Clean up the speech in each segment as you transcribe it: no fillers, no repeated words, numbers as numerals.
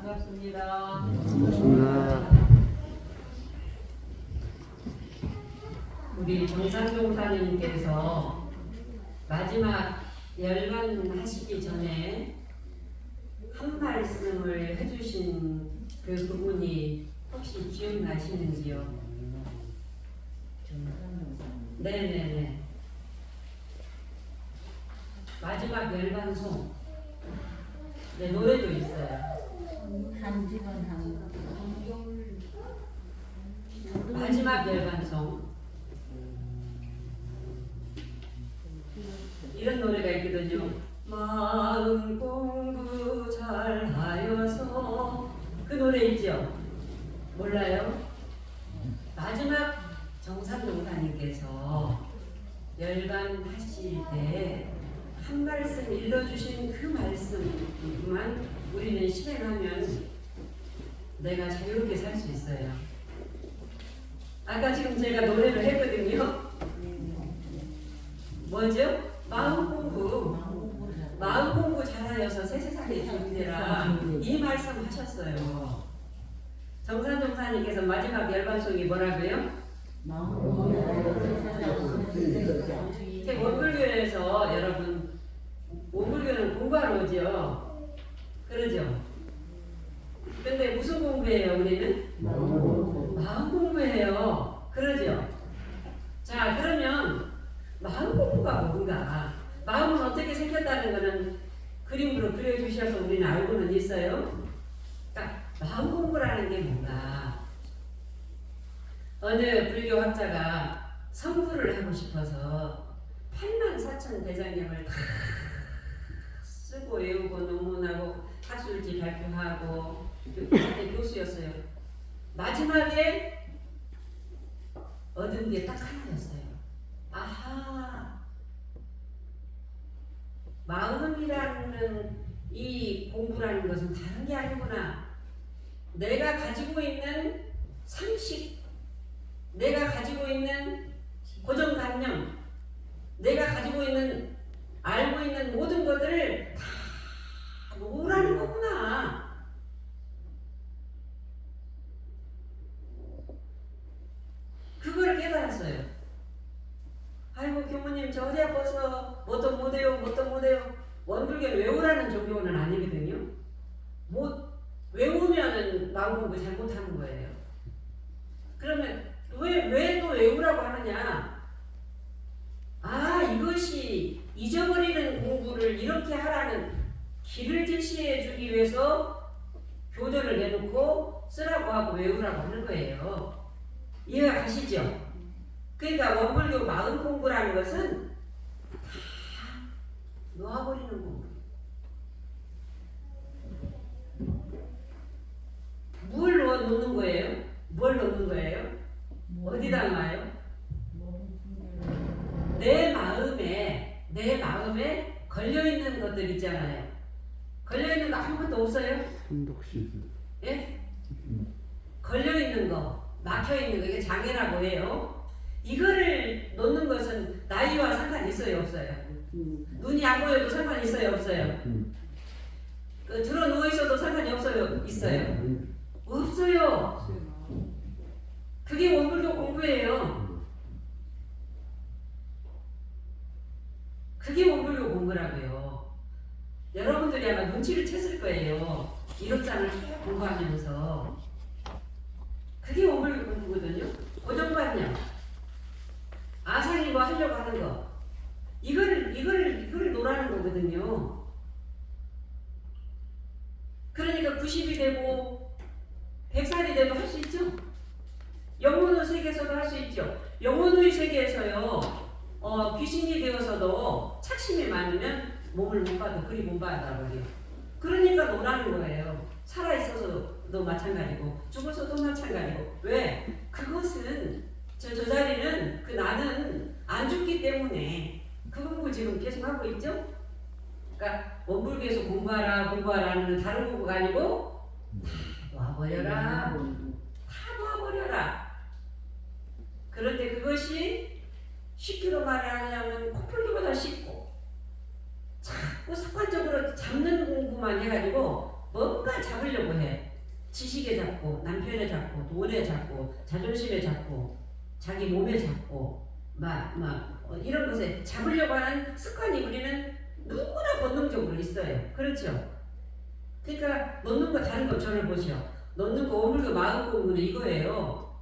반갑습니다. 반갑습니다. 우리 정상종사님께서 마지막 열반 하시기 전에 한 말씀을 해주신 그 부분이 혹시 기억나시는지요? 네네네. 마지막 열반송. 네, 노래도 있어요. 마지막 열반송. 이런 노래가 있거든요. 마음 공부 잘하여서. 그 노래 있죠? 몰라요? 마지막 정산동사님께서 열반 하실 때 한 말씀 읽어주신 그 말씀만 우리는 실행하면 내가 자유롭게 살 수 있어요. 아까 지금 제가 노래를 했거든요. 뭐죠? 마음 공부 잘하여서 새 세상에 주되라. 이 말씀 하셨어요. 정산종사님께서 마지막 열반송이 뭐라고요? 원불교에서 여러분, 원불교는 공부하러 오죠. 그러죠? 근데 무슨 공부해요 우리는? 마음 공부해요. 그러죠? 자, 그러면 마음 공부가 뭔가? 마음은 어떻게 생겼다는 것은 그림으로 그려주셔서 우리는 알고는 있어요. 그러니까 마음 공부라는 게 뭔가? 어느 불교학자가 성불을 하고 싶어서 84,000 대장경을 다 쓰고 외우고 논문하고 학술지 발표하고 교수였어요. 마지막에 얻은 게 딱 하나였어요. 아하, 마음이라는 이 공부라는 것은 다른 게 아니구나. 내가 가지고 있는 상식, 내가 가지고 있는 고정관념, 내가 가지고 있는 알고 있는 모든 것들을 다 놓으라는 거구나. 그거를 깨달았어요. 아이고 교모님 저 어디 아파서 뭣도 못해요. 원불교는 외우라는 종교는 아니거든요. 못 외우면은 마음 공부 잘못하는 거예요. 그러면 왜 또 외우라고 하느냐? 아, 이것이 잊어버리는 공부를 이렇게 하라는 길을 제시해 주기 위해서 교전을 내놓고 쓰라고 하고 외우라고 하는 거예요. 이해가 가시죠? 그러니까 원불교 마음 공부라는 것은 다 놓아버리는 공부. 뭘 놓는 거예요? 뭘 놓는 거예요? 어디다 놔요? 내 마음에 걸려있는 것들 있잖아요. 걸려있는 거 아무것도 없어요? 예? 걸려있는 거, 막혀있는 거, 이게 장애라고 해요. 이거를 놓는 것은 나이와 상관이 있어요, 없어요? 눈이 안 보여도 상관이 있어요, 없어요? 들어 누워있어도 상관이 없어요, 있어요? 없어요. 그게 원불교 공부예요. 그게 원불교 공부라고요. 여러분들이 아마 눈치를 챘을 거예요. 1억장을 쭉 공부하면서. 그게 원불교 공부거든요. 고정관념, 아상이 뭐 하려고 하는 거, 이거를 놓으라는 거거든요. 그러니까 90이 되고 100살이 돼도 할 수 있죠. 영혼의 세계에서도 할 수 있죠. 영혼의 세계에서요. 귀신이 되어서도 착심이 많으면 몸을 못 봐도 그리 못 봐야 돼요. 그러니까 노라는 거예요. 살아있어서도 마찬가지고 죽어서도 마찬가지고. 왜? 그것은 저 자리는 그 나는 안 죽기 때문에 그 공부 지금 계속 하고 있죠? 그러니까 원불교에서 공부하라는 다른 공부가 아니고 다 놔버려라. 다 놔버려라. 그런데 그것이 쉽기로 말하자면 코풀기보다 쉽고 자꾸 습관적으로 잡는 공부만 해가지고 뭔가 잡으려고 해. 지식에 잡고, 남편에 잡고, 돈에 잡고, 자존심에 잡고, 자기 몸에 잡고, 이런 것에 잡으려고 하는 습관이 우리는 누구나 본능적으로 있어요. 그렇죠? 그러니까 놓는 거 다른 거 저를 보시오. 놓는 거 오물고 마음 공부는 이거예요.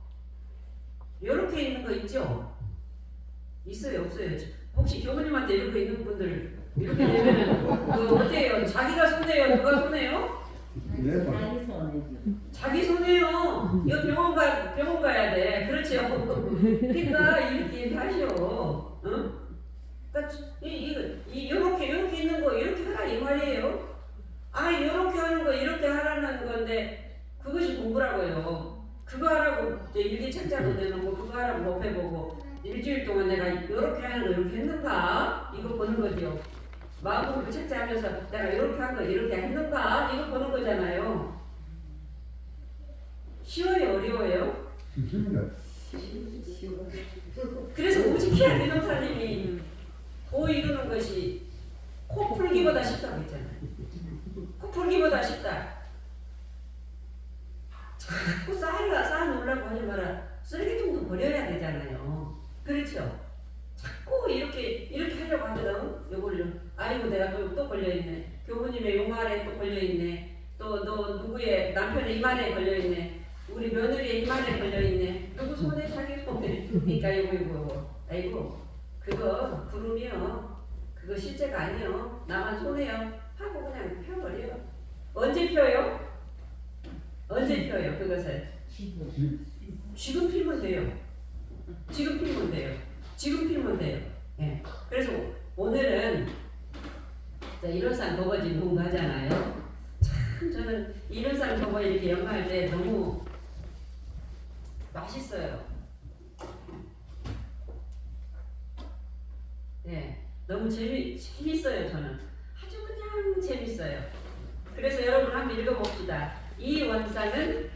이렇게 있는 거 있죠? 있어요, 없어요? 혹시 교수님한테 이렇게 있는 분들 이렇게 되면은 어때요? 자기가 손해요? 누가 손해요? 자기 손해죠. 자기 손해요. 이거 병원 가야 돼. 그렇죠? 그러니까 이렇게 하시오. 응? 그러니까 이렇게 있는 거 이렇게 하라 이 말이에요. 이렇게 하는 거 이렇게 하라는 건데 그것이 공부라고요. 그거 하라고 일기책자도 내놓고 그거 하라고 못 해보고 일주일 동안 내가 이렇게 하는 거 이렇게 했는가? 이거 보는 거죠. 마음공부 책자하면서 내가 이렇게 한 거 이렇게 했는가? 이거 보는 거잖아요. 쉬워요? 어려워요? 그래서 우지키야 대동사님이 도 이루는 것이 코 풀기보다 쉽다고 했잖아요. 코 풀기보다 쉽다. 자꾸 쌓아놓으려고 하지 마라. 쓰레기통도 버려야 되잖아요. 그렇죠? 자꾸 이렇게 하려고 하거든. 요걸로. 아이고 내가 또 걸려있네. 교부님의 용말에 또 걸려있네. 또 너 누구의 남편의 이만에 걸려있네. 우리 며느리의 이만에 걸려있네. 누구 손에 자기 손에. 그러니까 이거. 아이고 그거 구름이요. 그거 실제가 아니요. 나만 손해요. 하고 그냥 펴버려요. 언제 펴요? 언제 펴요 그것을? 지금 피면 돼요. 지금 피면 돼요. 예. 그래서 오늘은 일원상 거거지 공부하잖아요. 참 저는 일원상 거거 이렇게 연구할 때 너무 맛있어요. 예. 너무 재밌어요 저는. 아주 그냥 재밌어요. 그래서 여러분 한번 읽어봅시다. 이 원상은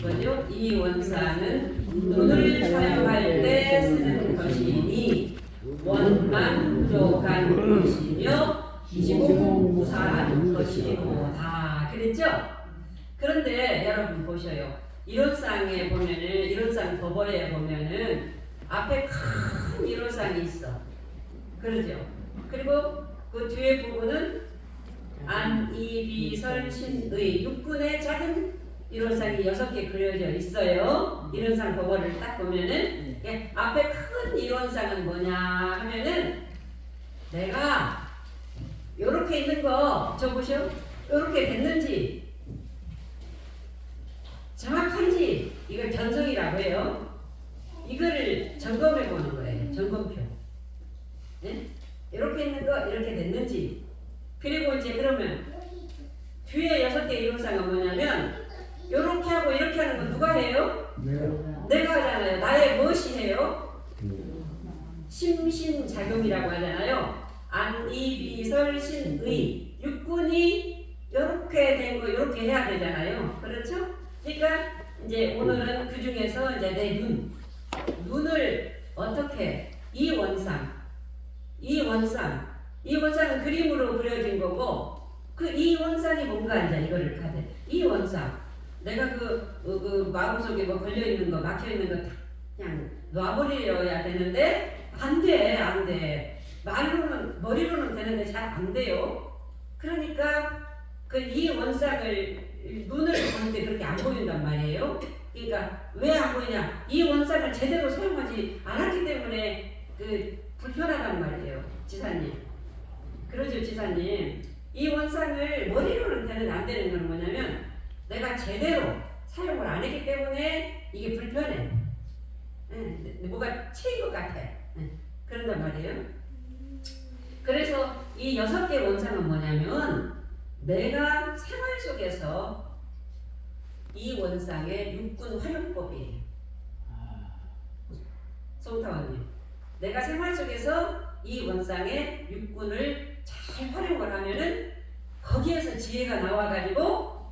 뭐죠? 이 원상은 눈을 사용할 때 쓰는 것이니 원만 부족한 것이며 지공무사한 것이로다. 그랬죠? 그런데 여러분 보셔요. 이론상에 보면은 이론상 도보에 보면은 앞에 큰 이론상이 있어. 그러죠? 그리고 그 뒤에 부분은 안, 이, 비, 설, 신, 의 육군의 작은 이론상이 6개 그려져 있어요. 이론상 도보를 딱 보면은 앞에 큰 이론상은 뭐냐 하면은 내가 요렇게 있는 거 저보시오. 요렇게 됐는지 정확한지 이걸 견성이라고 해요. 이거를 점검해 보는 거예요. 점검표. 네? 이렇게 있는 거 이렇게 됐는지. 그리고 이제 그러면 뒤에 6개 이론상은 뭐냐면 이렇게 하고 이렇게 하는 건 누가 해요? 내가 하잖아요. 나의 무엇이 해요? 심신작용이라고 하잖아요. 안, 이, 비, 설, 신, 의 육군이 이렇게 된 거 이렇게 해야 되잖아요. 그렇죠? 그러니까 이제 오늘은 그 중에서 이제 내 눈을 어떻게 이 원상은 그림으로 그려진 거고 그 이 원상이 뭔가 이제 이거를 가져. 이 원상 내가 그 마음속에 뭐 걸려 있는 거 막혀 있는 거 그냥 놔버려야 되는데 안 돼. 말로는 머리로는 되는데 잘 안 돼요. 그러니까 그 이 원상을 눈을 보는데 그렇게 안 보인단 말이에요. 그러니까 왜 안 보이냐? 이 원상을 제대로 사용하지 않았기 때문에 그 불편하단 말이에요, 지사님. 그러죠, 지사님. 이 원상을 머리로는 되는데 안 되는 건 뭐냐면 내가 제대로 사용을 안 했기 때문에 이게 불편해. 뭐가 채인 것 같아. 그런단 말이에요. 그래서 이 6개 원상은 뭐냐면 내가 생활 속에서 이 원상의 육군 활용법이에요. 송타원님, 내가 생활 속에서 이 원상의 육군을 잘 활용을 하면은 거기에서 지혜가 나와가지고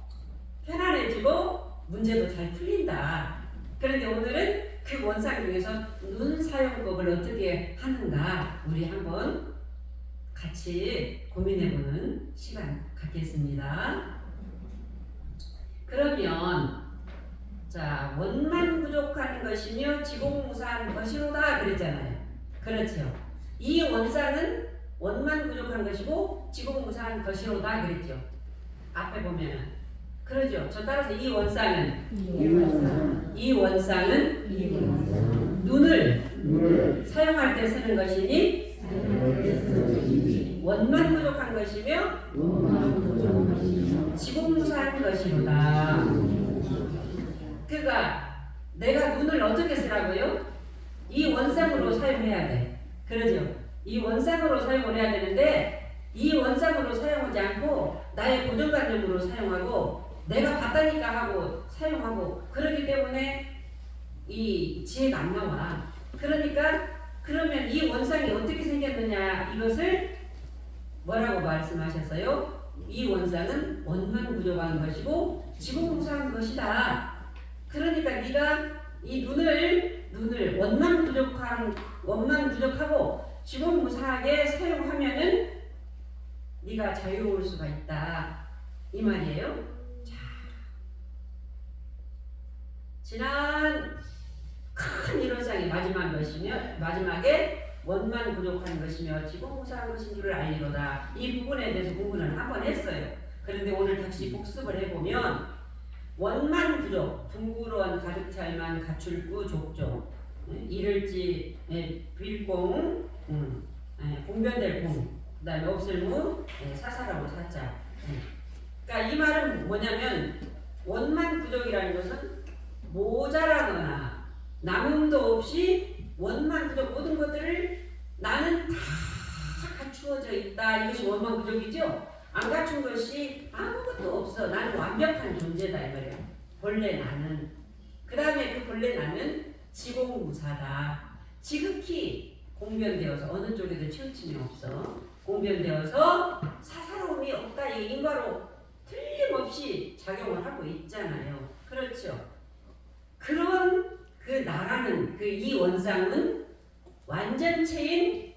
편안해지고 문제도 잘 풀린다. 그런데 오늘은 그 원상 중에서 눈 사용법을 어떻게 하는가 우리 한번 같이 고민해보는 시간 갖겠습니다. 그러면 자 원만 부족한 것이며 지공무사한 것이로다 그랬잖아요. 그렇죠. 이 원상은 원만 부족한 것이고 지공무사한 것이로다 그랬죠. 앞에 보면은 그러죠. 저 따라서 이 원상은 눈을 사용할 때 쓰는 것이니 원만 부족한 것이며 지공무사한 것이로다. 그러니까 내가 눈을 어떻게 쓰라고요? 이 원상으로 사용해야 돼. 그러죠? 이 원상으로 사용을 해야 되는데 이 원상으로 사용하지 않고 나의 고정관념으로 사용하고 내가 봤다니까 하고 사용하고 그러기 때문에 이 지혜가 안 나와. 그러니까 그러면 이 원상이 어떻게 생겼느냐 이것을 뭐라고 말씀하셨어요? 이 원상은 원만 부족한 것이고 지공무사한 것이다. 그러니까 네가 이 눈을 원만 부족하고 지공무사하게 사용하면은 네가 자유로울 수가 있다 이 말이에요. 자, 지난 큰 일원상이 마지막에 원만 부족한 것이며 지공무사한 것인 줄을 알리로다. 이 부분에 대해서 공부는 한번 했어요. 그런데 오늘 다시 복습을 해보면 원만 부족, 둥그런 가득 찰만 가출구 족족, 이를지 빌공, 공변될 공, 그 다음에 없을무, 사사라고 사자. 그러니까 이 말은 뭐냐면 원만 부족이라는 것은 모자라거나 남음도 없이 원만 부족 모든 것들을 나는 다 갖추어져 있다. 이것이 원만 부족이죠. 안 갖춘 것이 아무것도 없어. 나는 완벽한 존재다 이 말이야. 본래 나는. 그 다음에 그 본래 나는 지공무사다. 지극히 공변되어서 어느 쪽에도 치우침이 없어. 공변되어서 사사로움이 없다. 이 인과로 틀림없이 작용을 하고 있잖아요. 그렇죠. 그런 그 나라는 그 이 원상은 완전체인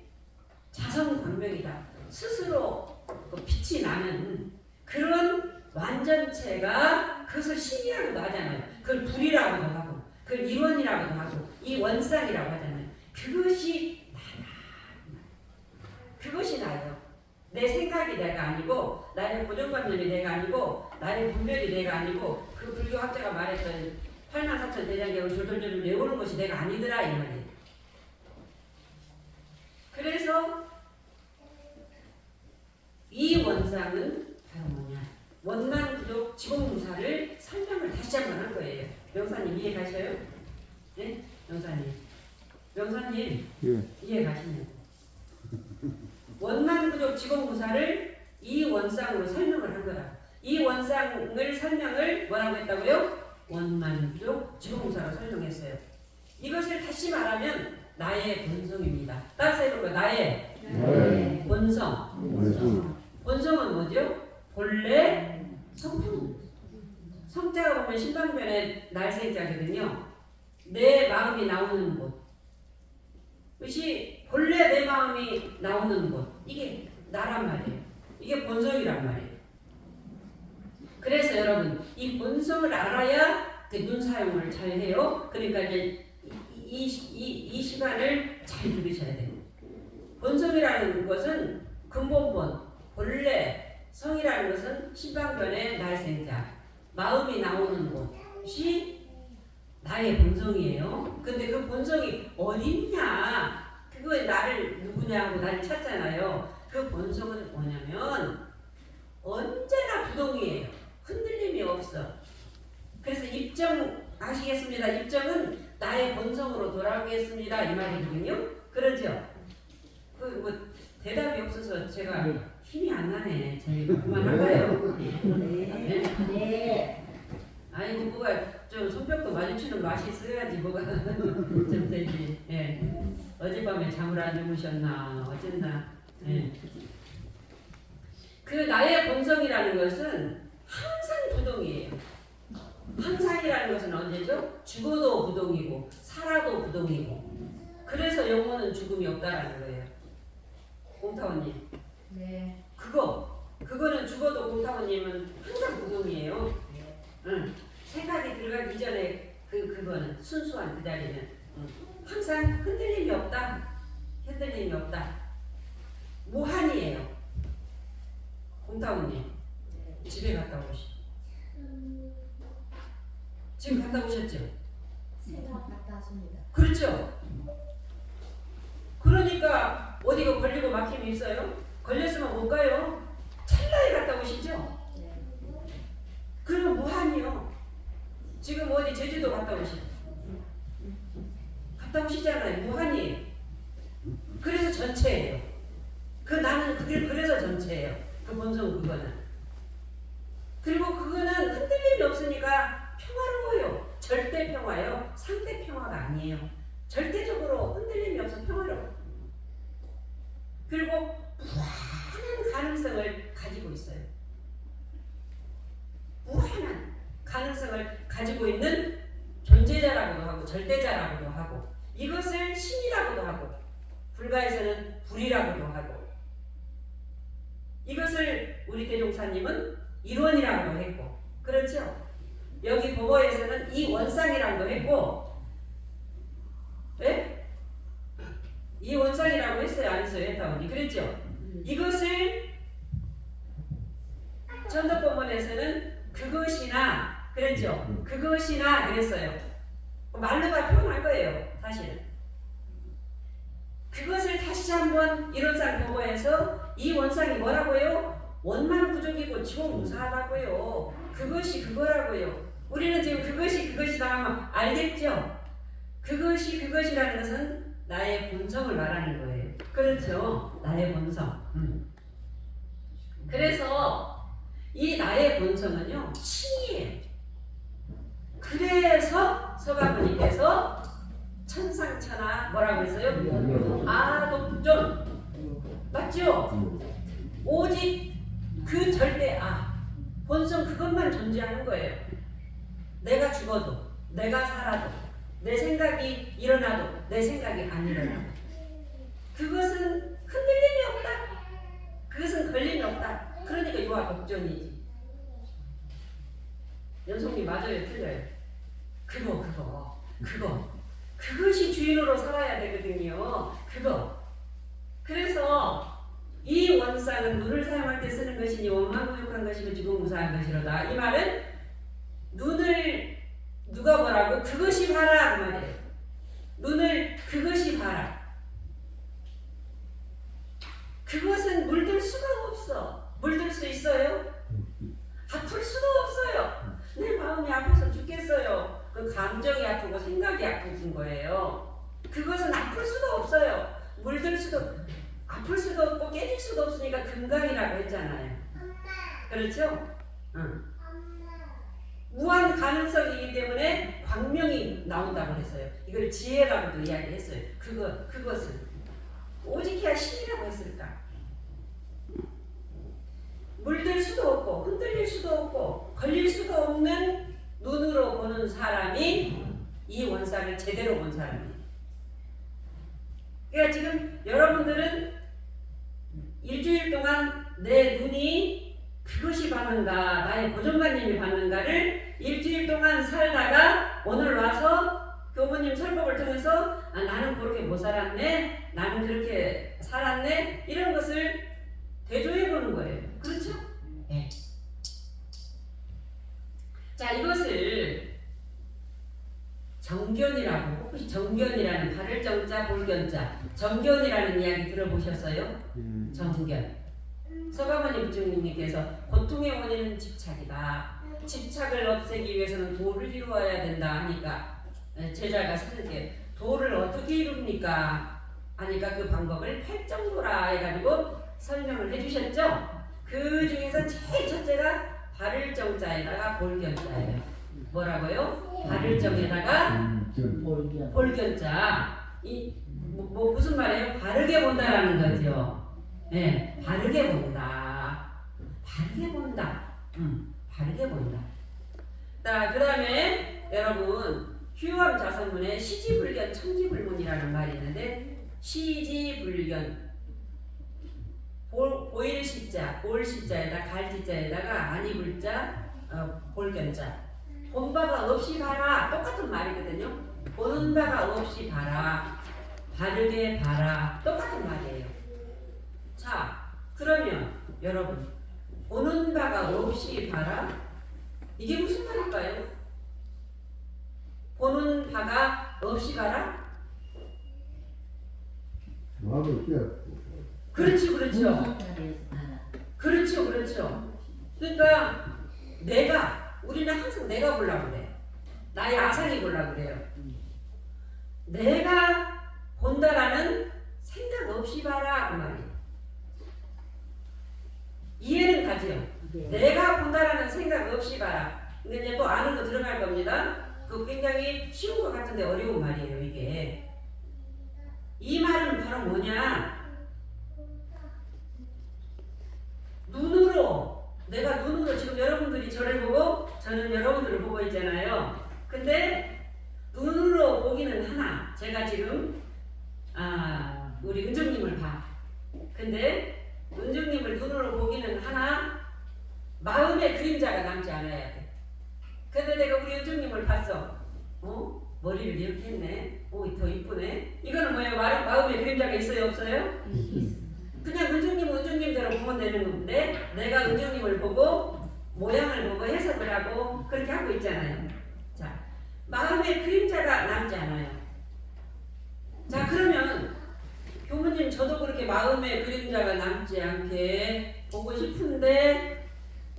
자성광명이다. 스스로 그 빛이 나는 그런 완전체가 그것을 신이라고도 하잖아요. 그걸 불이라고도 하고 그걸 일원이라고도 하고 이 원상이라고 하잖아요. 그것이 나다. 그것이 나요. 내 생각이 내가 아니고 나의 고정관념이 내가 아니고 나의 분별이 내가 아니고 그 불교학자가 말했던 84,000 대장경을 졸졸졸 외우는 것이 내가 아니더라 이 말이에요. 그래서 이 원상은 바로 뭐냐? 원만 부족 지공무사를 설명을 다시 한번 할 거예요. 명사님 이해 가셔요? 네? 명사님 예. 이해 가시냐고? 원만 부족 지공무사를 이 원상으로 설명을 한 거다. 이 원상을 설명을 뭐라고 했다고요? 원만 부족 지공무사로 설명했어요. 이것을 다시 말하면 나의 본성입니다. 따라서 해볼까요? 나의 본성. 본성은 뭐죠? 본래 성품. 성자가 보면 신방변에 날생자거든요. 내 마음이 나오는 곳. 그것이 본래 내 마음이 나오는 곳. 이게 나란 말이에요. 이게 본성이란 말이에요. 그래서 여러분 이 본성을 알아야 그 눈 사용을 잘 해요. 그러니까 이제 이 시간을 잘 들으셔야 돼요. 본성이라는 것은 근본본, 본래, 성이라는 것은 신방변의 날생자, 마음이 나오는 곳이 나의 본성이에요. 근데 그 본성이 어딨냐? 그거에 나를 누구냐고 나를 찾잖아요. 그 본성은 뭐냐면 언제나 부동이에요. 흔들림이 없어. 그래서 입정하시겠습니다. 입정은 나의 본성으로 돌아오겠습니다. 이 말이거든요. 그러죠? 뭐 대답이 없어서 제가 힘이 안 나네. 저희가 그만할까요? 네. 아이고 뭐가 좀 손뼉도 마주치는 맛이 있어야지 뭐가 좀 되지. 예. 어젯밤에 잠을 안 주무셨나 어쨌나. 예. 그 나의 본성이라는 것은 항상 부동이에요. 항상이라는 것은 언제죠? 죽어도 부동이고 살아도 부동이고. 그래서 영혼은 죽음이 없다라는 거예요. 공타원님. 네. 그거는 죽어도 공타원님은 항상 부동이에요. 응. 순수한 그 자리는 항상 흔들림이 없다. 흔들림이 없다. 무한이에요. 공타운님 집에 갔다 오시. 지금 갔다 오셨죠? 제가 갔다 왔습니다. 그렇죠. 그러니까 어디가 걸리고 막힘이 있어요? 걸렸으면 못 가요. 찰나에 갔다 오시죠? 네. 그러면 무한이요. 지금 어디 제주도 갔다 오시. 갔다 오시잖아요. 무한이에요. 그래서 전체예요. 그 나는 그래서 전체예요. 그 본성 그거는. 그리고 그거는 흔들림이 없으니까 평화로워요. 절대 평화요. 상대 평화가 아니에요. 절대적으로 흔들림이 없어 평화로워. 그리고 무한한 가능성을 가지고 있어요. 무한한 가능성을 가지고 있는 존재자라고도 하고 절대자라고도 하고 이것을 신이라고도 하고 불가에서는 불이라고도 하고 이것을 우리 대종사님은 일원이라고도 했고 그렇죠? 여기 법어에서는 이 원상이라고도 했고 네? 이 원상이라고 했어요? 안 했어요? 했다오니 그랬죠? 이것을 천덕법문에서는 그것이나 그랬죠? 그것이나 그랬어요. 말로가 표현할 거예요. 사실은 그것을 다시 한번 일원상 법어에서 이 원상이 뭐라고요? 원만 부족이고 지공무사하다고요. 그것이 그거라고요. 우리는 지금 그것이 그것이다 하면 알겠죠? 그것이 그것이라는 것은 나의 본성을 말하는 거예요. 그렇죠? 나의 본성. 그래서 이 나의 본성은요 신이에요. 그래서 서가모니께서 천상천하 뭐라고 했어요? 아독존 맞죠? 오직 그 절대 본성 그것만 존재하는 거예요. 내가 죽어도 내가 살아도 내 생각이 일어나도 내 생각이 안 일어나도 그것은 흔들림이 없다. 그것은 걸림이 없다. 그러니까 유아 독존이지. 연속님 맞아요? 틀려요? 그것이 주인으로 살아야 되거든요. 그래서 이 원상은 눈을 사용할 때 쓰는 것이니 원망무욕한 것이며 지공무사한 것이로다. 이 말은 눈을 누가 보라고? 그것이 봐라 그 말이에요. 눈을 그것이 봐라. 그것은 물들 수가 없어. 물들 수 있어요? 아플 수도 없어요. 내 마음이 아파서 죽겠어요. 그 감정이 아프고 생각이 아픈 거예요. 그것은 아플 수도 없어요. 물들 수도 아플 수도 없고 깨질 수도 없으니까 금강이라고 했잖아요. 그렇죠? 응. 무한 가능성이기 때문에 광명이 나온다고 했어요. 이걸 지혜라고도 이야기했어요. 그것은 오직해야 신이라고 했을까? 물들 수도 없고 흔들릴 수도 없고 걸릴 수도 없는 눈으로 보는 사람이 이 원상을 제대로 본 사람이에요. 그러니까 지금 여러분들은 일주일 동안 내 눈이 그것이 받는가 나의 고정관념이 받는가를 일주일 동안 살다가 오늘 와서 교부님 설법을 통해서 나는 그렇게 못 살았네, 나는 그렇게 살았네, 이런 것을 대조해 보는 거예요. 그렇죠? 네. 자, 이것을 정견이라고, 혹시 정견이라는 발을 정자 볼견자 정견이라는 이야기 들어보셨어요? 정견. 서가모니 부처님께서 고통의 원인은 집착이다. 집착을 없애기 위해서는 도를 이루어야 된다 하니까 제자가 스승께 도를 어떻게 이룹니까? 하니까 그 방법을 팔정도라 해가지고 설명을 해주셨죠? 그 중에서 제일 첫째가 발을 정자에다가 볼견자예요. 뭐라고요? 발을 정에다가 볼견자. 무슨 말이에요? 바르게 본다라는 거죠. 네, 바르게 본다. 바르게 본다. 바르게 본다. 자, 그 다음에 여러분 휴암 자선문에 시지불견 청지불문이라는 말이 있는데 시지불견 보일 시자, 볼 시자에다 갈 시자에다가 아니불자, 볼견자 본바가 없이 봐라 똑같은 말이거든요. 보는 바가 없이 봐라. 바르게 봐라. 똑같은 말이에요. 자, 그러면 여러분, 보는 바가 없이 봐라? 이게 무슨 말일까요? 보는 바가 없이 봐라? 마음을 깨. 그렇죠, 그렇죠. 그렇죠, 그렇죠. 그러니까 우리는 항상 내가 보려고 그래. 나의 아상이 보려고 그래요. 내가 본다라는 생각 없이 봐라 그 말이에요. 이해는 가지요. 내가 본다라는 생각 없이 봐라. 근데 이제 또 아는 거 들어갈 겁니다. 그 굉장히 쉬운 것 같은데 어려운 말이에요 이게. 이 말은 바로 뭐냐? 내가 눈으로 지금 여러분들이 저를 보고 저는 여러분들을 보고 있잖아요. 근데 눈으로 보기는 하나. 제가 지금 우리 은정님을 봐. 근데 은정님을 눈으로 보기는 하나 마음의 그림자가 남지 않아야 돼. 근데 내가 우리 은정님을 봤어. 머리를 이렇게 했네. 더 이쁘네. 이거는 뭐예요? 마음의 그림자가 있어요? 없어요? 그냥 은정님대로 보면 되는 건데 내가 은정님을 보고 모양을 보고 해석을 하고 그렇게 하고 있잖아요. 자, 마음의 그림자가 남지 않아요. 자, 그러면 교무님 저도 그렇게 마음의 그림자가 남지 않게 보고 싶은데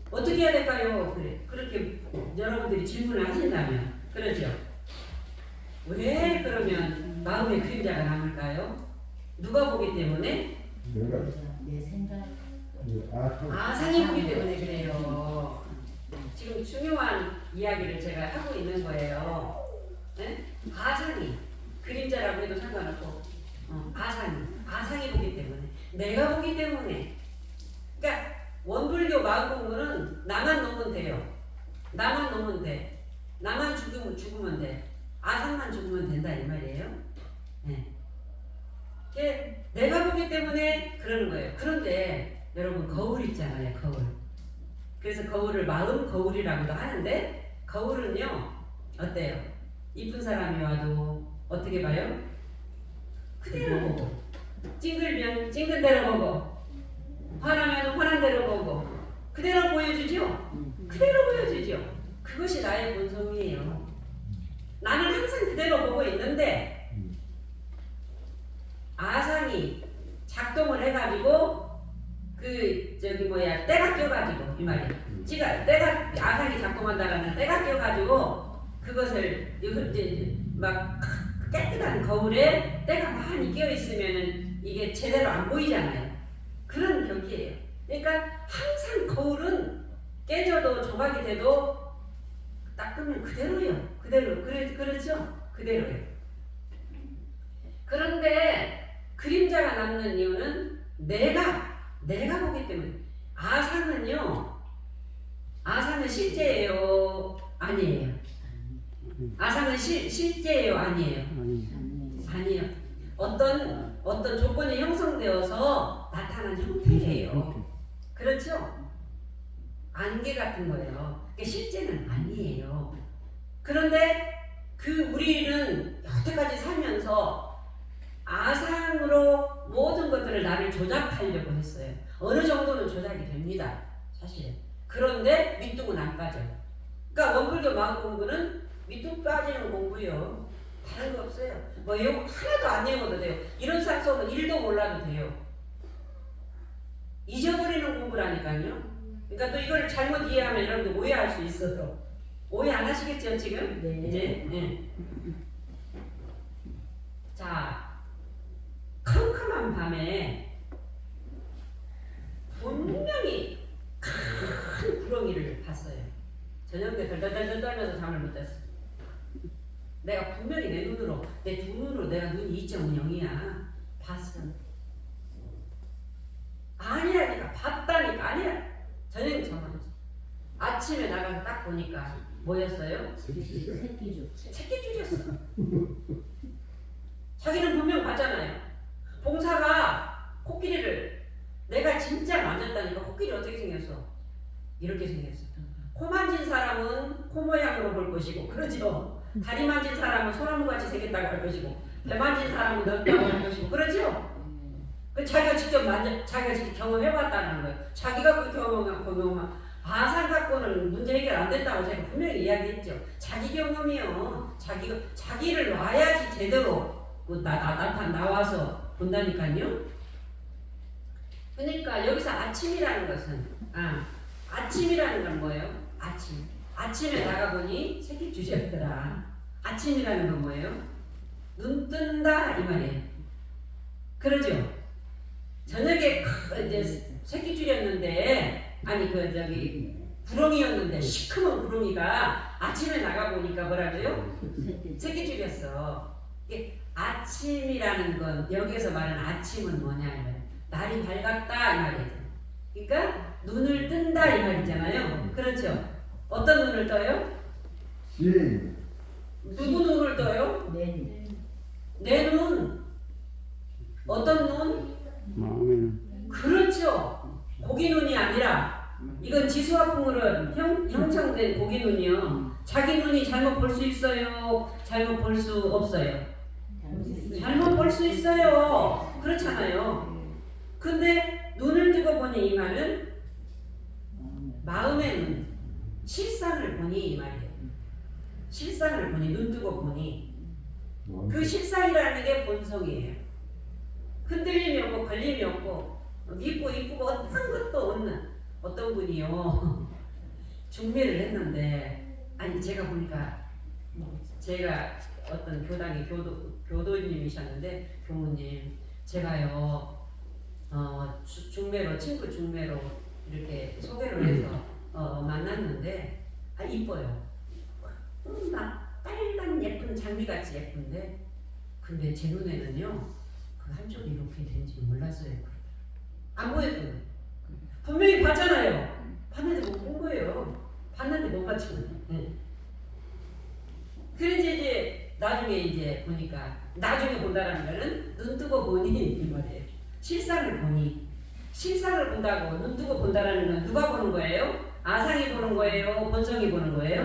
어떻게 해야 될까요? 그렇게 여러분들이 질문을 하신다면 그러죠. 왜 그러면 마음의 그림자가 남을까요? 누가 보기 때문에? 내가 내 생각. 아상이 보기 때문에 그래요. 지금 중요한 이야기를 제가 하고 있는 거예요. 네? 아상이 그림자라고 해도 상관없고 아상이 보기 때문에 내가 보기 때문에. 그러니까 원불교 마음 공부는 나만 놓으면 돼요. 나만 놓으면 돼. 나만 죽으면 돼. 아상만 죽으면 된다 이 말이에요. 네. 내가 보기 때문에 그러는 거예요. 그런데 여러분 거울 있잖아요. 거울. 그래서 거울을 마음 거울이라고도 하는데 거울은요 어때요? 이쁜 사람이 와도 어떻게 봐요? 그대로 보고 찡글면 찡글 대로 보고 화나면 화난 대로 보고 그대로 보여주죠? 그대로 보여주죠. 그것이 나의 본성이에요. 나는 항상 그대로 보고 있는데 아상이 작동을 해가지고 때가 껴가지고 이 말이야. 때가 아상이 작동한다라는 때가 껴가지고 그것을 이제 막 깨끗한 거울에 때가 많이 끼어 있으면은 이게 제대로 안 보이잖아요. 그런 격이에요. 그러니까 항상 거울은 깨져도 조각이 돼도 닦으면 그대로요. 그렇죠? 그대로요. 그런데 그림자가 남는 이유는 내가 보기 때문에. 아상은 실제예요? 아니에요? 아상은 실제예요? 아니에요? 아니에요. 어떤 조건이 형성되어서 나타난 형태예요. 그렇죠? 안개 같은 거예요. 그러니까 실제는 아니에요. 그런데 우리는 여태까지 살면서 아상으로 모든 것들을 나를 조작하려고 했어요. 어느 정도는 조작이 됩니다. 사실은. 그런데 밑둥은 안 빠져요. 그러니까 원불교 마음 공부는 밑둥 빠지는 공부요. 다른 거 없어요. 이거 하나도 안 외워도 돼요. 이런 삭소는 1도 몰라도 돼요. 잊어버리는 공부라니까요. 그러니까 또 이걸 잘못 이해하면 여러분들 오해할 수 있어요. 오해 안 하시겠죠 지금? 네. 이제 네. 자, 캄캄한 밤에 분명히 큰 구렁이를 봤어요. 저녁 때 덜덜덜 떨면서 잠을 못 잤어. 내가 분명히 내 두 눈으로 내가 눈이 2.0이야. 봤어. 아니라니까. 봤다니까. 아니라. 저녁에 잠을 잤어. 아침에 나가서 딱 보니까 뭐였어요? 새끼줄. 새끼줄이었어. 자기는 분명 봤잖아요. 봉사가 코끼리를 내가 진짜 만졌다니까. 코끼리 어떻게 생겼어? 이렇게 생겼어. 코 만진 사람은 코 모양으로 볼 것이고, 그러죠? 다리 만진 사람은 소나무같이 생겼다고 할 것이고 배 만진 사람은 넓다고 할 것이고 그러죠? 그 자기가 직접 자기가 직접 경험해봤다는 거예요. 자기가 그 경험한 아상 갖고는 문제 해결 안 된다고 제가 분명히 이야기했죠. 자기 경험이요. 자기를 놔야지 제대로 나와서 본다니까요. 그러니까 여기서 아침이라는 것은 아침이라는 건 뭐예요? 아침에 나가보니 새끼 줄이었더라. 아침이라는 건 뭐예요? 눈 뜬다 이 말이에요. 그러죠? 저녁에 이제 새끼 줄이었는데 구렁이였는데 시커먼 구렁이가 아침에 나가보니까 뭐라고요? 새끼 줄이었어. 아침이라는 건 여기에서 말하는 아침은 뭐냐면 날이 밝았다 이 말이에요. 그러니까 눈을 뜬다 이 말이잖아요. 그렇죠? 어떤 눈을 떠요? 누구 눈을 떠요? 내 눈. 어떤 눈? 마음에는 그렇죠. 고기 눈이 아니라 이건 지수화풍으로 형성된 고기 눈이요. 자기 눈이 잘못 볼 수 있어요? 잘못 볼 수 없어요? 잘못 볼 수 있어요. 그렇잖아요. 근데 눈을 뜨고 보니 이 말은 마음의 눈, 실상을 보니 이 말이에요. 실상을 보니, 눈 뜨고 보니 그 실상이라는 게 본성이에요. 흔들림이 없고 걸림이 없고 믿고 이쁘고 어떤 것도 없는 어떤 분이요. 중매를 했는데 제가 보니까 제가 어떤 교당의 교도님이셨는데 교무님 제가요 친구 중매로 이렇게 소개를 해서 만났는데 이뻐요. 빨간 예쁜 장미같이 예쁜데 근데 제 눈에는요 그 한쪽이 이렇게 된지 몰랐어요. 안 보였던 거예요. 분명히 봤잖아요. 봤는데 못 본 거예요. 봤는데 못 봤잖아요. 그래서 이제 나중에 이제 보니까 나중에 본다라는 거는 눈 뜨고 보니 이 말이에요. 실상을 보니 실상을 본다고 눈 뜨고 본다라는 건 누가 보는 거예요? 아상이 보는 거예요? 본성이 보는 거예요?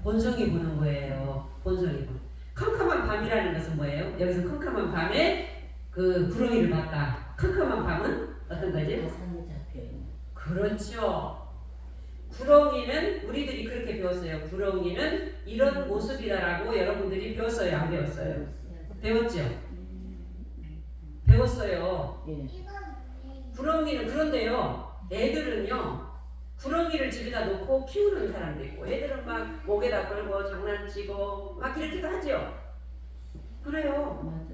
본성이 보는 거예요. 본성이 보는. 컴컴한 밤이라는 것은 뭐예요? 여기서 컴컴한 밤에 그 구렁이를 봤다. 컴컴한 밤은 어떤 거지? 그렇죠. 구렁이는 우리들이 그렇게 배웠어요. 구렁이는 이런 모습이다라고 여러분들이 배웠어요? 안 배웠어요? 배웠죠? 배웠어요. 구렁이는 그런데요. 애들은요. 구렁이를 집에다 놓고 키우는 사람도 있고 애들은 막 목에다 걸고 장난치고 막 이렇게도 하죠. 그래요.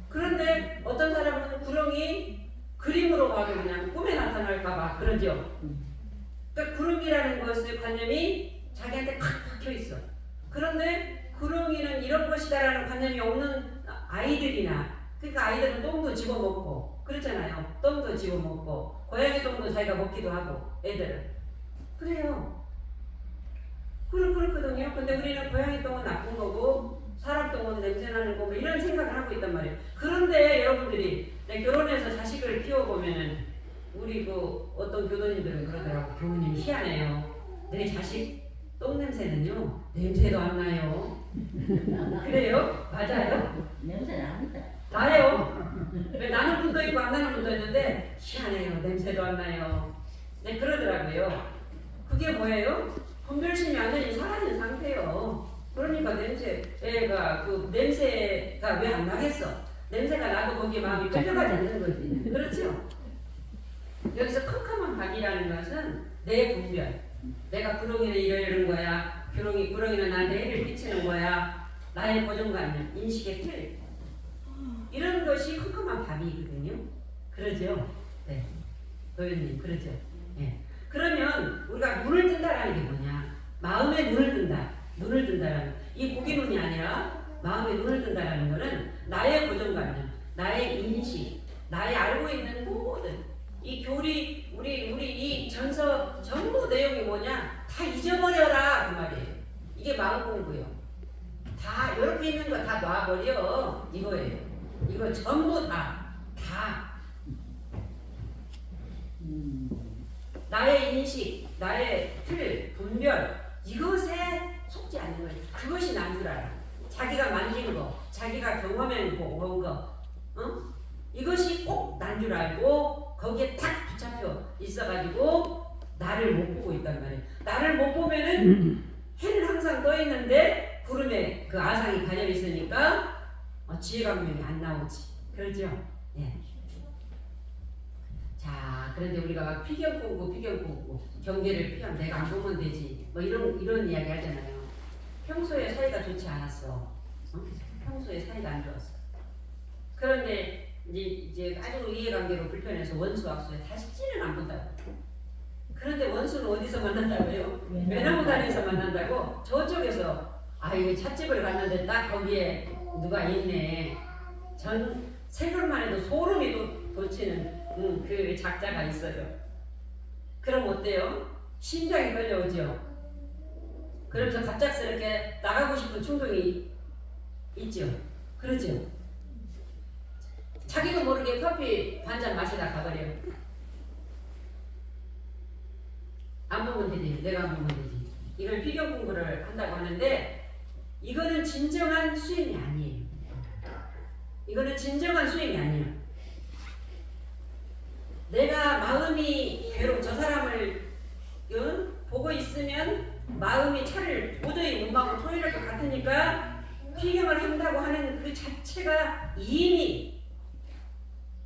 그런데 어떤 사람은 구렁이 그림으로 봐도 그냥 꿈에 나타날까봐 그러죠. 그러니까 구렁이라는 것의 관념이 자기한테 칵 박혀 있어. 그런데 구렁이는 이런 것이다라는 관념이 없는 아이들이나 그러니까 아이들은 똥도 집어먹고 그렇잖아요. 똥도 집어먹고 고양이 똥도 자기가 먹기도 하고 애들은 그래요. 그렇거든요. 근데 우리는 고양이 똥은 나쁜 거고 사람 똥은 냄새나는 거고 이런 생각을 하고 있단 말이에요. 그런데 여러분들이 결혼해서 자식을 키워보면은 우리 그 어떤 교도님들은 그러더라고. 교우님 희한해요. 내 자식 똥 냄새는요 냄새도 안 나요. 그래요? 맞아요? 냄새 납니다. 나요. 나는 분도 있고 안 나는 분도 있는데 희한해요. 냄새도 안 나요. 네 그러더라고요. 그게 뭐예요? 분별심이 완전히 사라진 상태예요. 그러니까 냄새가 왜 안 나겠어? 냄새가 나도 거기에 마음이 끌려가지 않는 거지. 그렇죠? 여기서 컴컴한 밤이라는 것은 내 분별. 내가 구렁이는 이러는 거야. 구렁이는 나한테 해를 끼치는 거야. 나의 고정관념, 인식의 틀. 이런 것이 컴컴한 밤이거든요. 그러죠? 네. 도현님, 그러죠? 네. 그러면 우리가 눈을 뜬다라는 게 뭐냐? 마음의 눈을 뜬다. 눈을 뜬다라는 이 고기 눈이 아니라 마음의 눈을 뜬다라는 거는 나의 고정관념, 나의 인식, 나의 알고 있는 모든 이 교리, 우리 이 전서 전부 내용이 뭐냐? 다 잊어버려라 그 말이에요. 이게 마음 공부요. 다 이렇게 있는 거 다 놔버려 이거예요. 이거 전부 다 나의 인식, 나의 틀, 분별 이것에 속지 않는 거예요. 그것이 난 줄 알아. 자기가 만진 거, 자기가 경험해 본 거, 이것이 꼭 난 줄 알고 거기에 딱 붙잡혀 있어가지고 나를 못 보고 있단 말이에요. 나를 못 보면은 해는 항상 떠 있는데 구름에 그 아상이 가려 있으니까 지혜감명이 안 나오지. 그렇죠? 예. 자, 그런데 우리가 막 피경 꾸고 경계를 피하면 내가 안 보면 되지. 뭐 이런 이야기 하잖아요. 평소에 사이가 좋지 않았어. 평소에 사이가 안 좋았어. 그런데 이제 아주 이해관계로 불편해서 원수 악수에 다시는 안 본다고. 그런데 원수는 어디서 만난다고요? 외나무다리에서 만난다고? 저쪽에서 이거 찻집을 갔는데 딱 거기에 누가 있네. 전 생각만 해도 소름이 돋치는 그 작자가 있어요. 그럼 어때요? 심장이 떨려오죠? 그러면서 갑작스럽게 나가고 싶은 충동이 있죠? 그렇죠? 자기도 모르게 커피 반잔 마시다 가버려요. 안 보면 되지. 내가 안 보면 되지. 이걸 비교 공부를 한다고 하는데 이거는 진정한 수행이 아니에요. 이거는 진정한 수행이 아니에요. 내가 마음이 저 사람을 보고 있으면 마음이 차를 도저히 못 막고 토해낼 것 같으니까 피경을 한다고 하는 그 자체가 이미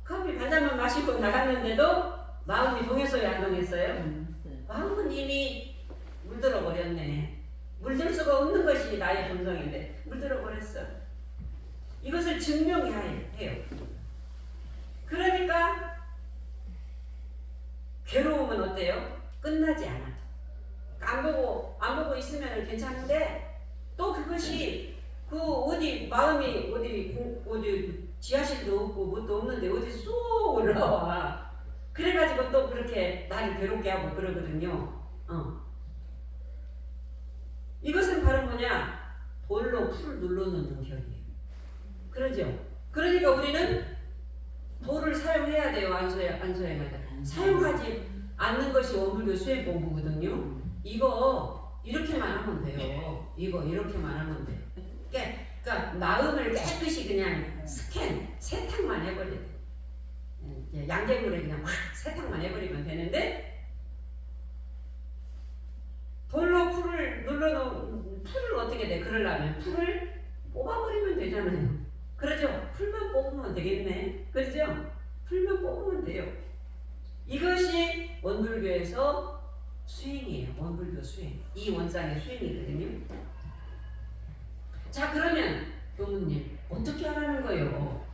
커피 반잔만 마시고 나갔는데도 마음이 동했어요, 안 동했어요? 마음은 이미 물들어 버렸네. 물들 수가 없는 것이 나의 본성인데 물들어 버렸어. 이것을 증명해야 해요. 그러니까 괴로움은 어때요? 끝나지 않아. 안 보고 있으면 괜찮은데 또 그것이 그 어디 마음이 어디 지하실도 없고 뭣도 없는데 어디 쏙 올라와. 그래가지고 또 그렇게 나를 괴롭게 하고 그러거든요. 이것은 바로 뭐냐? 돌로 풀을 눌러놓는 격이에요. 그러죠? 그러니까 우리는 돌을 사용해야 돼요. 안 사용할 때. 사용하지 않는 것이 원불교 수행 공부거든요. 이거 이렇게만 하면 돼요. 이거 이렇게만 하면 돼요. 그러니까 마음을 깨끗이 그냥 세탁만 해버려야 돼요. 양갱물에 그냥 확 세탁만 해버리면 되는데 돌로 풀을 눌러놓은 풀을 어떻게 돼? 그러려면 풀을 뽑아버리면 되잖아요. 그러죠? 풀만 뽑으면 되겠네. 그렇죠? 풀만 뽑으면 돼요. 이것이 원불교에서 수행이에요. 원불교 수행. 이 원상의 수행이거든요. 자, 그러면 교무님 어떻게 하라는 거예요?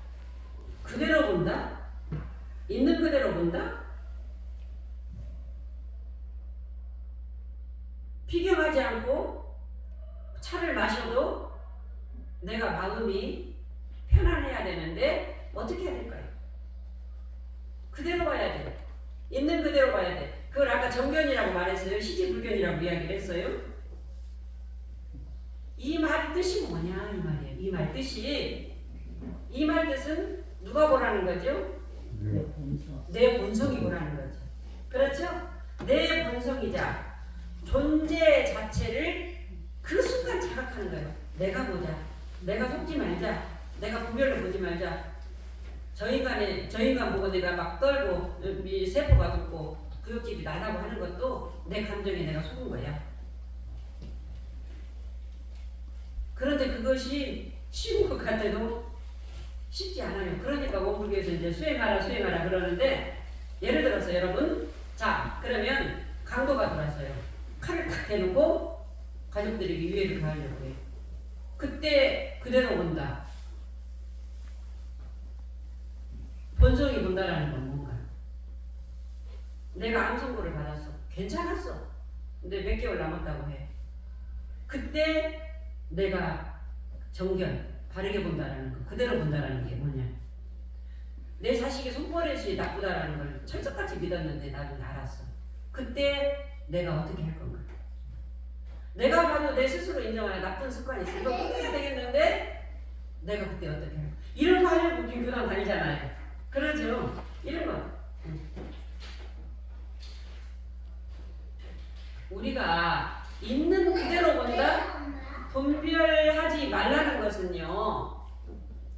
그대로 본다? 있는 그대로 본다? 비교하지 않고 차를 마셔도 내가 마음이 편안해야 되는데 어떻게 해야 될까요? 그대로 봐야 돼. 있는 그대로 봐야 돼. 그걸 아까 정견이라고 말했어요. 시지불견이라고 이야기를 했어요. 이 말 뜻이 뭐냐 이 말이에요. 이 말 뜻이 이 말 뜻은 누가 보라는 거죠? 내 본성이 보라는 거죠. 그렇죠? 내 본성이자 존재 자체를 그 순간 자각하는 거예요. 내가 보자. 내가 속지 말자. 내가 구별로 보지 말자. 저 인간 보고 내가 막 떨고 세포가 돋고 구역질이 나라고 하는 것도 내 감정에 내가 속은 거야. 그런데 그것이 쉬운 것 같아도 쉽지 않아요. 그러니까 원불교에서 이제 수행하라 그러는데 예를 들어서 여러분, 자 그러면 강도가 들어왔어요. 칼을 탁 대놓고 가족들에게 유해를 가하려고 해요. 그때 그대로 본다. 본성이 본다라는 건 뭔가요? 내가 암 선고를 받았어. 괜찮았어. 근데 몇 개월 남았다고 해. 그때 내가 정견, 바르게 본다라는 거, 그대로 본다라는 게 뭐냐? 내 자식이 손버릇이 나쁘다라는 걸 철석같이 믿었는데 나는 알았어. 그때 내가 어떻게 할 건가? 내가 봐도 내 스스로 인정하는 나쁜 습관이 있어. 이거 끊어야 되겠는데 내가 그때 어떻게 할까? 이런 거 하려고 우리 교단 다니잖아요. 그러죠? 이런 거. 우리가 있는 그대로 본다? 분별하지 말라는 것은요,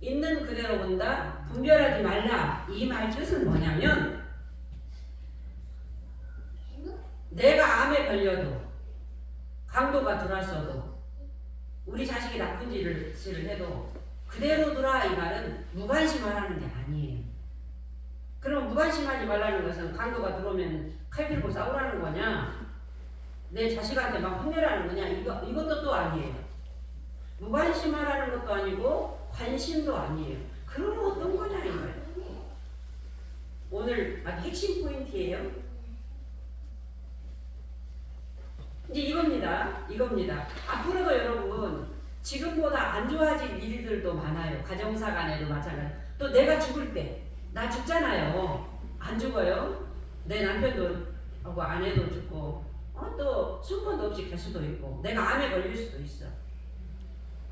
있는 그대로 본다, 분별하지 말라. 이 말 뜻은 뭐냐면, 내가 암에 걸려도, 강도가 들어왔어도, 우리 자식이 나쁜 짓을 해도 그대로 두라. 이 말은 무관심하라는 게 아니에요. 그럼 무관심하지 말라는 것은 강도가 들어오면 칼 들고 싸우라는 거냐? 내 자식한테 막 혼내라는 거냐? 이것도 또 아니에요. 무관심하라는 것도 아니고 관심도 아니에요. 그러면 어떤 거냐 이거예요. 오늘 아주 핵심 포인트예요. 이제 이겁니다. 앞으로도 여러분 지금보다 안 좋아질 일들도 많아요. 가정사 간에도 마찬가지. 또 내가 죽을 때, 나 죽잖아요. 안 죽어요. 내 남편도 하고 아내도 죽고, 또 순번도 없이 갈 수도 있고, 내가 암에 걸릴 수도 있어.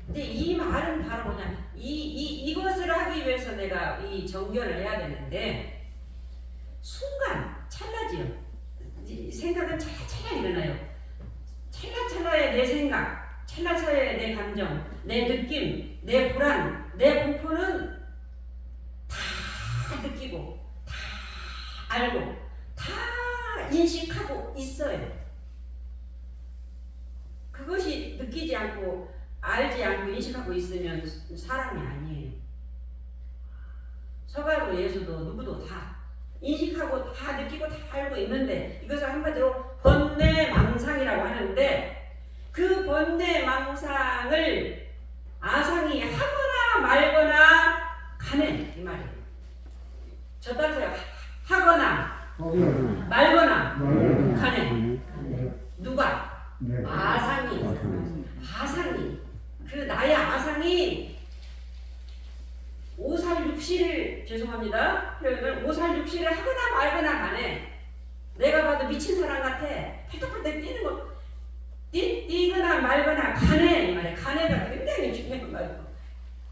근데 이 말은 바로 뭐냐, 이것을 하기 위해서 내가 이 정결을 해야 되는데, 순간 찰나지요. 생각은 찰나찰나 일어나요. 찰나찰나의 내 생각, 찰나찰나의 내 감정, 내 느낌, 내 불안, 내 공포는 다 느끼고, 다 알고, 다 인식하고 있어요. 그것이 느끼지 않고, 알지 않고, 인식하고 있으면 사람이 아니에요. 서가도 예수도 누구도 다 인식하고 다 느끼고 다 알고 있는데, 이것을 한마디로 번뇌망상이라고 하는데, 그 번뇌망상을 아상이 하거나 말거나 가네 이 말이에요. 저 따라서요. 하거나 말거나 가네. 누가? 아상이. 그 나의 아상이 오살육시를, 죄송합니다 표현을, 오살육시를 하거나 말거나 간에 내가 봐도 미친 사람 같아. 팔떡팔떡 뛰는 거, 뛰거나 말거나 간에 이 말이야. 간에가 굉장히 중요한 말이고,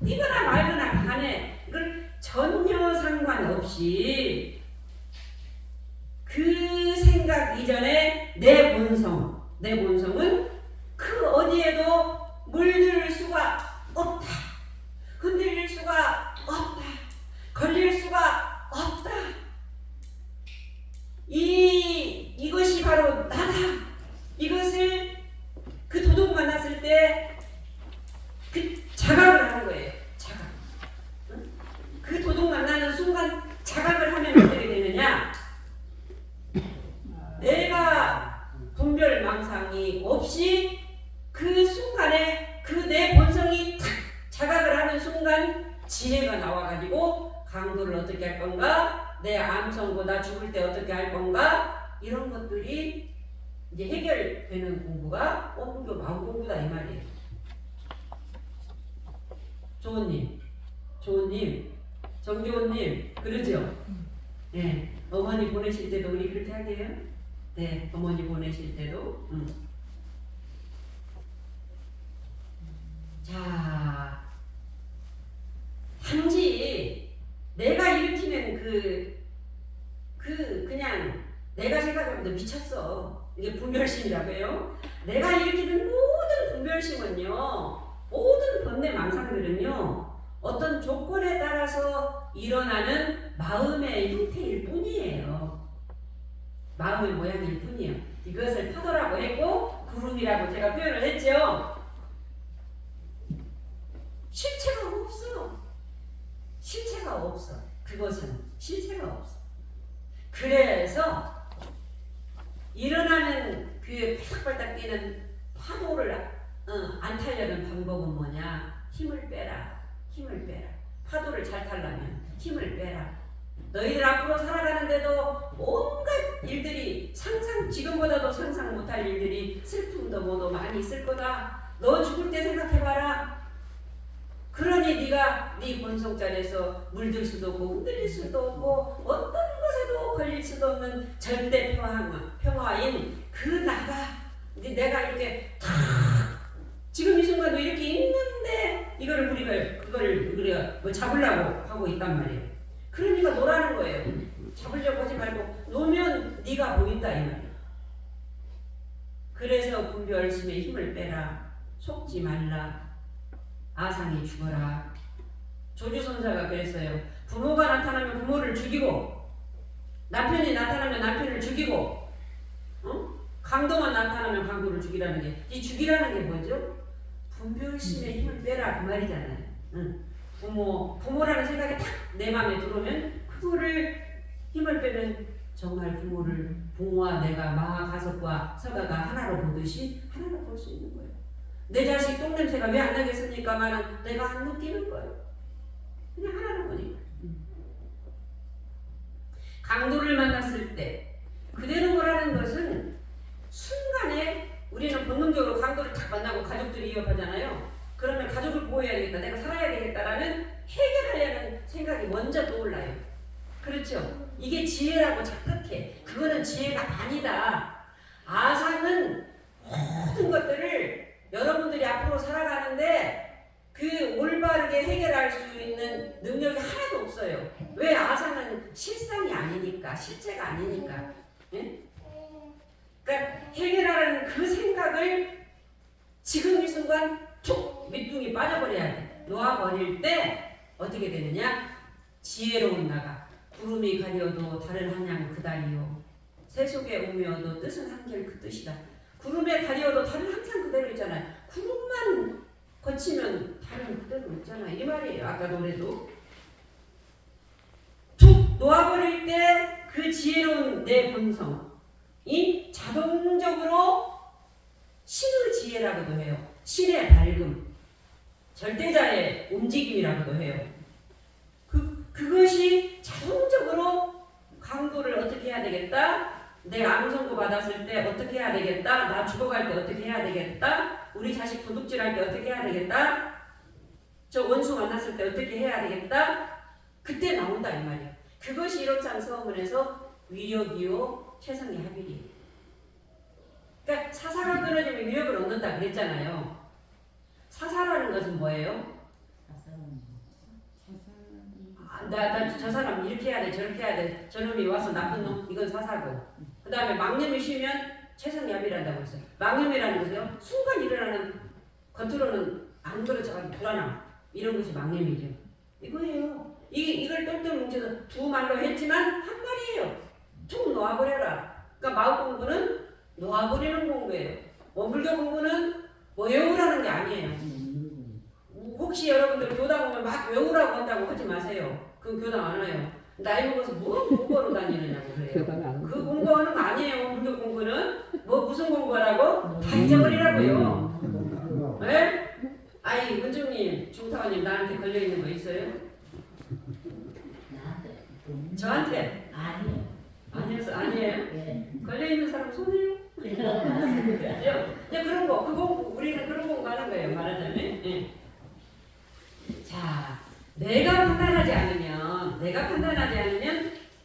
뛰거나 말거나 간에, 이걸 전혀 상관없이 그 생각 이전에 내 본성은 그 어디에도 물들 수가 없다. 흔들릴 수가 없다. 걸릴 수가 없다. 이것이 바로 나다. 이것을 그 도둑 만났을 때 그 자각을 하는 거예요. 자각. 응? 그 도둑 만나는 순간 자각을 하면 어떻게 되느냐? 내가 분별망상이 없이 그 순간에 그 내 본성이 탁 자각을 하는 순간 지혜가 나와가지고 강도를 어떻게 할 건가, 내 암선고 나 죽을 때 어떻게 할 건가, 이런 것들이 이제 해결되는 공부가 어부교 마음 공부다 이 말이에요. 조은님, 정교훈님, 그러죠? 네, 어머니 보내실 때도 우리 그렇게 하게요? 네, 어머니 보내실 때도. 자, 단지 내가 일으키는 그냥 내가 생각하면 미쳤어. 이게 분별심이라고 해요. 내가 일으키는 모든 분별심은요, 모든 번뇌망상들은요, 어떤 조건에 따라서 일어나는 마음의 형태일 뿐이에요. 마음의 모양일 뿐이에요. 이것을 파도라고 했고 구름이라고 제가 표현을 했죠. 실체가 없어. 그것은 실체가 없어. 그래서 일어나는 그 팔딱팔딱 뛰는 파도를 안 타려는 방법은 뭐냐? 힘을 빼라. 파도를 잘 타려면 힘을 빼라. 너희들 앞으로 살아가는데도 온갖 일들이 지금보다도 상상 못할 일들이, 슬픔도 뭐도 많이 있을 거다. 너 죽을 때 생각해봐라. 그러니 네가 네 본성자리에서 물들 수도 없고 흔들릴 수도 없고 어떤 것에도 걸릴 수도 없는 절대 평화인 그 나가, 내가 이렇게 탁 지금 이 순간도 이렇게 있는데 이거를 우리가 뭐 잡으려고 하고 있단 말이에요. 그러니까 노라는 거예요. 잡으려고 하지 말고 놓으면 네가 보인다 이 말이에요. 그래서 분별심에 힘을 빼라. 속지 말라. 아상이 죽어라. 조주선사가 그랬어요. 부모가 나타나면 부모를 죽이고, 남편이 나타나면 남편을 죽이고, 강도만 나타나면 강도를 죽이라는 게, 이 죽이라는 게 뭐죠? 분별심의 힘을 빼라 그 말이잖아요. 부모라는 생각이 탁 내 마음에 들어오면 그거를 힘을 빼면 정말 부모와 내가 마가석과 서가가 하나로 보듯이 하나로 볼 수 있는 거예요. 내 자식 똥냄새가 왜 안 나겠습니까만 내가 안 느끼는 거예요. 그냥 하나로 보니까. 강도를 만났을 때 그대로 보라는 것은 순간에 우리는 본능적으로 강도를 딱 만나고 가족들이 위협하잖아요. 그러면 가족을 보호해야 되겠다, 내가 살아야 되겠다라는 해결하려는 생각이 먼저 떠올라요. 그렇죠? 이게 지혜라고 착각해. 그거는 지혜가 아니다. 아상은 모든 것들을 여러분들이 앞으로 살아가는데 그 올바르게 해결할 수 있는 능력이 하나도 없어요. 왜? 아상은 실상이 아니니까, 실제가 아니니까. 예? 그러니까 해결하라는 그 생각을 지금 이 순간 툭 밑둥이 빠져버려야 돼. 놓아버릴 때 어떻게 되느냐? 지혜로운 나가 구름이 가려도 다른 한양 그다리요, 새속에 오며도 뜻은 한결 그 뜻이다. 구름에 가려도 다른 항상 그대로 있잖아요. 구름만 거치면 다른 그대로 있잖아요. 이 말이에요. 아까 노래도 툭 놓아버릴 때 그 지혜로운 내 본성이 자동적으로 신의 지혜라고도 해요. 신의 밝음, 절대자의 움직임이라고도 해요. 그것이 자동적으로 강도를 어떻게 해야 되겠다, 내가 암선고 받았을 때 어떻게 해야 되겠다, 나 죽어갈 때 어떻게 해야 되겠다, 우리 자식 도둑질할 때 어떻게 해야 되겠다, 저 원수 만났을 때 어떻게 해야 되겠다, 그때 나온다 이 말이에요. 그것이 일업상 서문에서 위력이요 최상의 합일이에요. 그러니까 사사가 끊어지면 위력을 얻는다 그랬잖아요. 사사라는 것은 뭐예요? 나 저 사람 이렇게 해야 돼, 저렇게 해야 돼, 저놈이 와서 나쁜 놈, 이건 사사고, 그 다음에 망념이 쉬면 최상의 합이란다고 했어요. 망념이라는 것은요, 순간 일어나는, 겉으로는 안 그렇지만 불안함, 이런 것이 망념이죠. 이거예요. 이걸 똘똘 뭉쳐서 두 말로 했지만 한 말이에요. 툭 놓아버려라. 그러니까 마음 공부는 놓아버리는 공부예요. 원불교 공부는 뭐 외우라는 게 아니에요. 혹시 여러분들 교당 오면 막 외우라고 한다고 하지 마세요. 그 교당 안 와요. 나이 먹어서 뭐 공부하러 다니느냐고 그래요. 그 공부하는 거 아니에요. 불교 공부는 뭐 무슨 공부하라고? 다 잊어버리라고요. 네? 아이 은중님, 중타원님 나한테 걸려 있는 거 있어요? 저한테? 아니요. 아니에요? 예. 걸려 있는 사람 손해요? 예, 그런 거, 우리는 그런 공부 하는 거예요. 말하자면. 예. 자, 내가 판단하지 않으면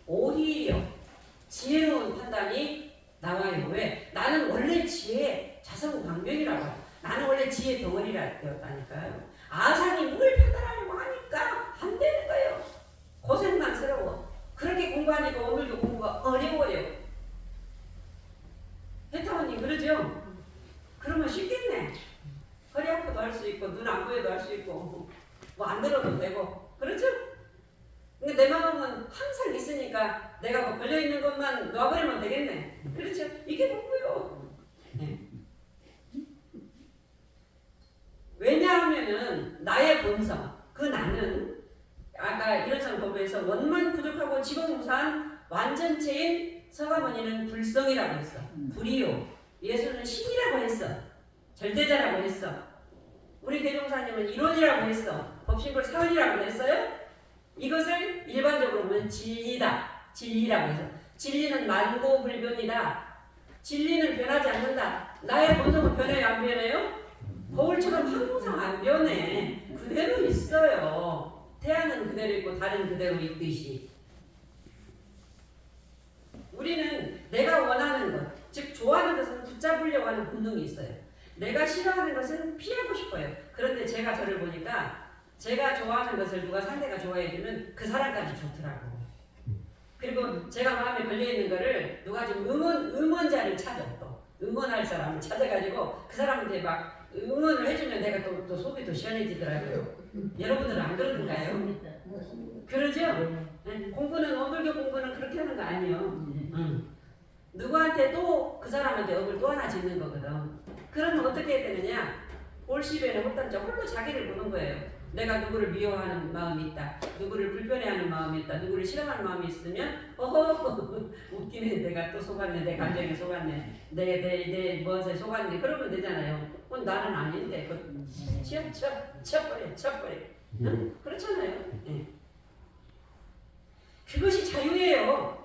오히려 지혜로운 판단이 나와요. 왜? 나는 원래 지혜 자성광명이라고 해요. 나는 원래 지혜 덩어리라니까요. 아상이 뭘 판단하려고 하니까 안 되는 거예요. 고생만스러워. 그렇게 공부하니까 오늘도 공부가 어려워요. 해타원님 그러죠? 그러면 쉽겠네. 허리 아파도 할 수 있고 눈 안 보여도 할 수 있고 뭐 안 들어도 되고, 그렇죠? 근데 내 마음은 항상 있으니까 내가 뭐 걸려있는 것만 놔버리면 되겠네. 그렇죠? 이게 공부요. 네. 왜냐하면은 나의 본성, 그 나는 아까 일어선 법에서 원만 부족하고 지공무사한 완전체인 서가모니는 불성이라고 했어. 불이요. 예수는 신이라고 했어. 절대자라고 했어. 우리 대종사님은 이론이라고 했어. 법신불 사원이라고 했어요. 이것을 일반적으로 보면 진리다, 진리라고 해서, 진리는 만고불변이다. 진리는 변하지 않는다. 나의 본성은 변해요, 안 변해요? 거울처럼 항상 안 변해. 그대로 있어요. 태양은 그대로 있고 달은 그대로 있듯이. 우리는 내가 원하는 것, 즉 좋아하는 것은 붙잡으려고 하는 본능이 있어요. 내가 싫어하는 것은 피하고 싶어요. 그런데 제가 저를 보니까 제가 좋아하는 것을 누가 상대가 좋아해주면 그 사람까지 좋더라고. 그리고 제가 마음에 걸려있는 거를 누가 좀 응원자를 찾아, 또 응원할 사람을 찾아가지고 그 사람한테 막 응원을 해주면 내가 또 속이 더 시원해지더라고요. 여러분들은 안 그러던가요? 맞습니다. 그러죠? 네. 네, 공부는 어불교 공부는 그렇게 하는 거 아니에요. 네. 누구한테 또 그 사람한테 업을 또 하나 짓는 거거든. 그러면 어떻게 해야 되느냐? 올시베는 홀단자 홀로 자기를 보는 거예요. 내가 누구를 미워하는 마음이 있다. 누구를 불편해하는 마음이 있다. 누구를 싫어하는 마음이 있으면 어허 웃기네. 내가 또 속았네. 내 감정에 속았네. 내 무엇에 속았네. 그러면 되잖아요. 그건 나는 아닌데. 쳐버려. 응? 그렇잖아요. 네. 그것이 자유예요.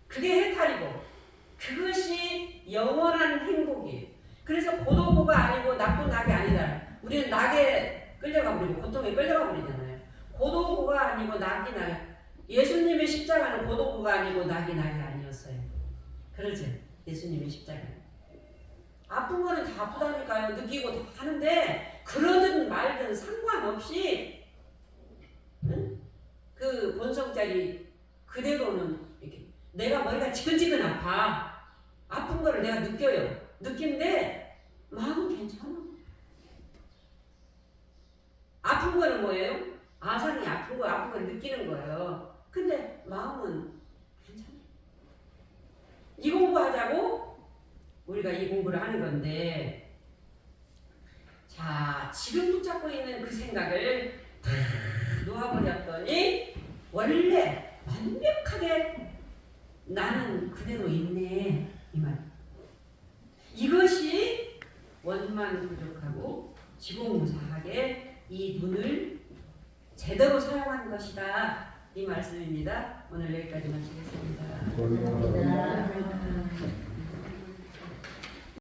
그게 해탈이고 그것이 영원한 행복이에요. 그래서 고도고가 아니고 낙도 낙이 아니다. 우리는 낙에 끌려가 버리고 고통에 끌려가 버리잖아요. 고도고가 아니고 낙이 낙. 예수님의 십자가는 고도고가 아니고 낙이 낙이 아니었어요. 그러죠? 예수님의 십자가. 아픈 거는 다 아프다니까요. 느끼고 다 하는데 그러든 말든 상관없이 응? 그 본성짜리 그대로는 이렇게 내가 머리가 지근지근 아파. 아픈 거를 내가 느껴요. 느낀데 마음은 괜찮아. 아픈 거는 뭐예요? 아상이 아픈 걸 느끼는 거예요. 근데 마음은 괜찮아. 이 공부하자고 우리가 이 공부를 하는 건데, 자 지금 붙잡고 있는 그 생각을 다 놓아버렸더니 원래 완벽하게 나는 그대로 있네 이 말. 이것이 원만 부족하고 지공무사하게 이 눈을 제대로 사용한 것이다 이 말씀입니다. 오늘 여기까지 마치겠습니다. 감사합니다.